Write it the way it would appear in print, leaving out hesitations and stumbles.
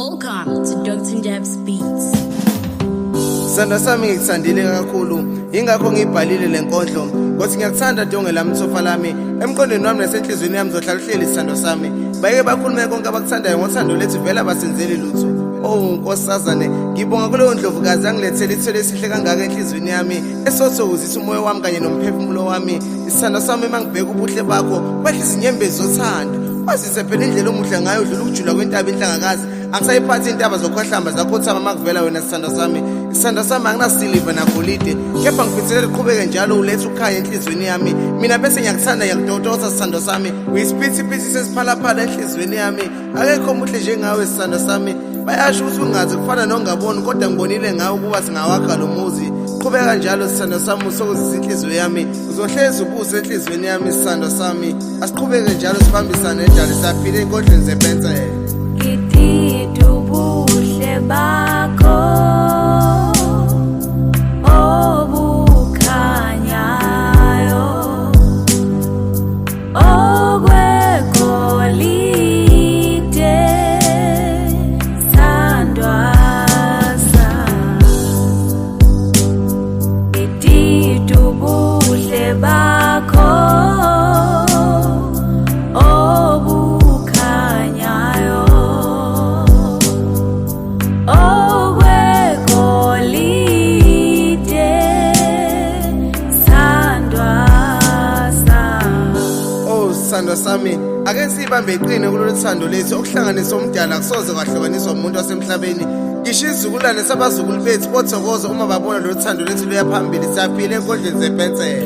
Welcome to Dr. Jab's Beats. Sanda sami ngikuthandile kakhulu ingakho ngibhalile lenkondlo ngothi ngiyakuthanda donge lami mthofa lami emqondweni wami nasenhlizweni yami zohlala uhleli isithando sami bayeke bakhulume konke abakuthandayo ngothando lethu vela basenzeli lutho nkosazane ngibonga kuleyo ndlovukazi angilethele ithele esihle kangaka enhlizweni yami esothokozisa umoya wami kanye nomphefumulo wami isithando sami mangibheka ubuhle bakho kwehlisa inyembezi zothando wazise phela indlela omuhle ngayo udlula ukujula kwentaba inhlangakazi angisayiphathi intaba zokhohlamba zakhothama makuvela wena sithando sami isithando sami anginasiliva nagolide kepha ngifisela liqhubeke njalo uletha ukhaya enhlizweni yami mina bese ngiyakuthanda ngiyakutotosa sithando sami uyisiphithiphithi sesiphalaphala enhlizweni yami akekho omuhle njengawe sithando sami bayasho ukuthi ungazi kufana nongaboni kodwa ngibonile ngawe ukuba singawakha lo muzi qhubeka njalo sithando sami usokuzisa inhliziyo yami uzohlezi ubuso enhlizweni yami sithando sami asiqhubeke njalo sibambisane endalo saphile enkodlweni zepensela ngidida ubuhle bakho obukhanyayo okwegolide sandwasa ngidida ubuhle bakho sithando sami ake sibambe iqine kulolu thando lethu okuhlanganisa umdala kusoze kwahlukaniswa umuntu wasemhlabeni ngisho izizukulwane sabazukulu bethu bothokoza uma babona lolu thando lethu luya phambili siyaphila enkodlweni zepensela